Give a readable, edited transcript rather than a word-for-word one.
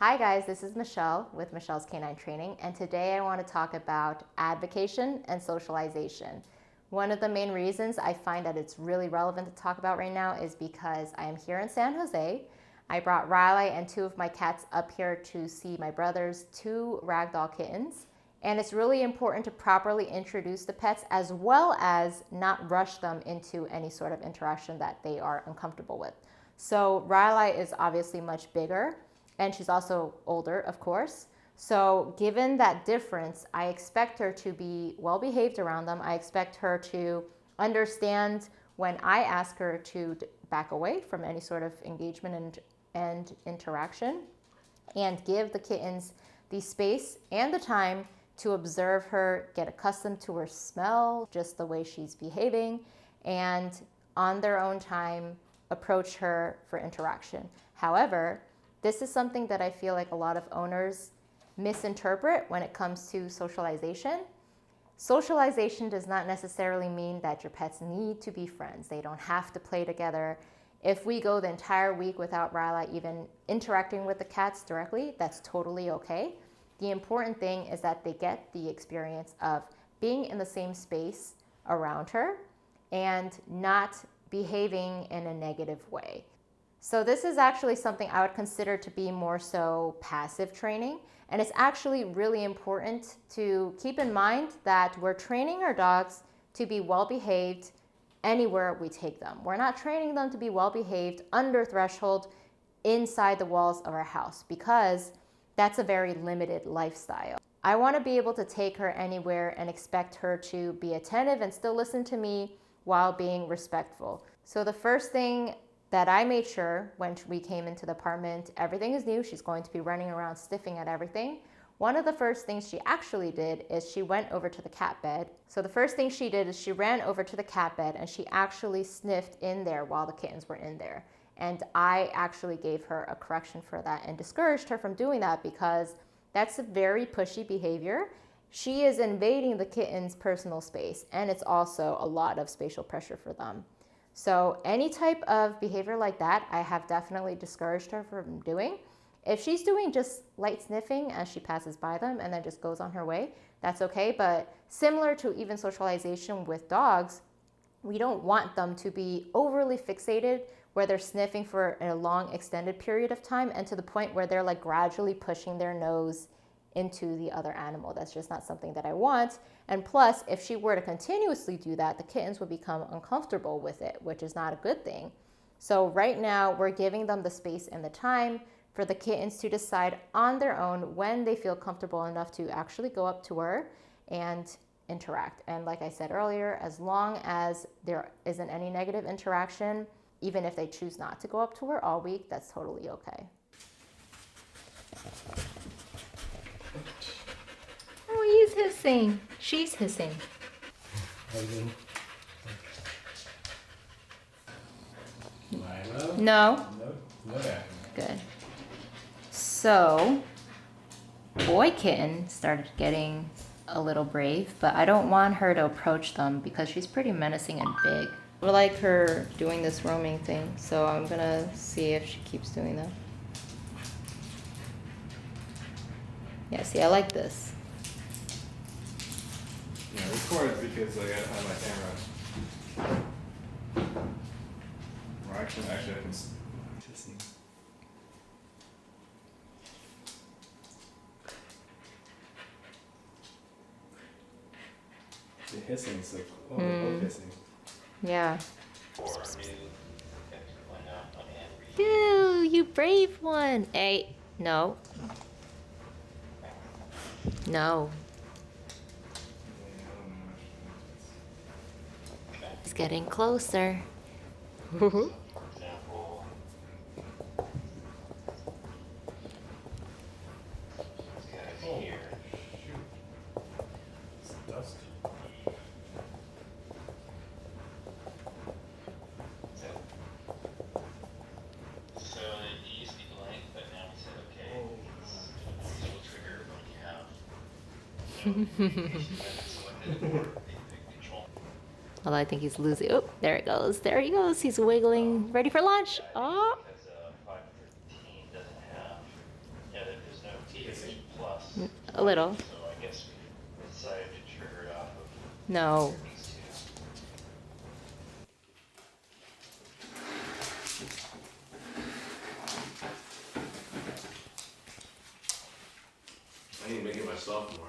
Hi guys, this is Michelle with Michelle's Canine Training, and today I want to talk about advocation and socialization. One of the main reasons I find that it's really relevant to talk about right now is because I am here in San Jose. I brought Rylai and two of my cats up here to see my brother's two ragdoll kittens, and it's really important to properly introduce the pets as well as not rush them into any sort of interaction that they are uncomfortable with. So Rylai is obviously much bigger, and she's also older, of course. So given that difference, I expect her to be well behaved around them. I expect her to understand when I ask her to back away from any sort of engagement and interaction, and give the kittens the space and the time to observe her, get accustomed to her smell, just the way she's behaving, and on their own time, approach her for interaction. However, this is something that I feel like a lot of owners misinterpret when it comes to socialization. Socialization does not necessarily mean that your pets need to be friends. They don't have to play together. If we go the entire week without Rylai even interacting with the cats directly, that's totally okay. The important thing is that they get the experience of being in the same space around her and not behaving in a negative way. So this is actually something I would consider to be more so passive training. And it's actually really important to keep in mind that we're training our dogs to be well behaved anywhere we take them. We're not training them to be well behaved under threshold inside the walls of our house, because that's a very limited lifestyle. I want to be able to take her anywhere and expect her to be attentive and still listen to me while being respectful. So the first thing that I made sure when we came into the apartment, everything is new. She's going to be running around sniffing at everything. One of the first things she actually did is she went over to the cat bed. So the first thing she did is she ran over to the cat bed and she actually sniffed in there while the kittens were in there. And I actually gave her a correction for that and discouraged her from doing that, because that's a very pushy behavior. She is invading the kitten's personal space, and it's also a lot of spatial pressure for them. So any type of behavior like that, I have definitely discouraged her from doing. If she's doing just light sniffing as she passes by them and then just goes on her way, that's okay. But similar to even socialization with dogs, we don't want them to be overly fixated where they're sniffing for a long extended period of time and to the point where they're like gradually pushing their nose into the other animal. That's just not something that I want. And plus, if she were to continuously do that, the kittens would become uncomfortable with it, which is not a good thing. So right now, we're giving them the space and the time for the kittens to decide on their own when they feel comfortable enough to actually go up to her and interact. And like I said earlier, as long as there isn't any negative interaction, even if they choose not to go up to her all week, that's totally okay. Oh, he's hissing. She's hissing. No? Good. So, boy kitten started getting a little brave, but I don't want her to approach them because she's pretty menacing and big. I like her doing this roaming thing, so I'm gonna see if she keeps doing that. Yeah, see, I like this. Yeah, record because I gotta have my camera. Or actually I can see. The hissing is like, both hissing. Yeah. You brave one. Hey, no. No. It's getting closer. Although I think he's losing. Oh, there it goes. There he goes. He's wiggling. Ready for lunch. Oh. A little. So I guess we decided to trigger it off of No. these two. I need to make it myself more.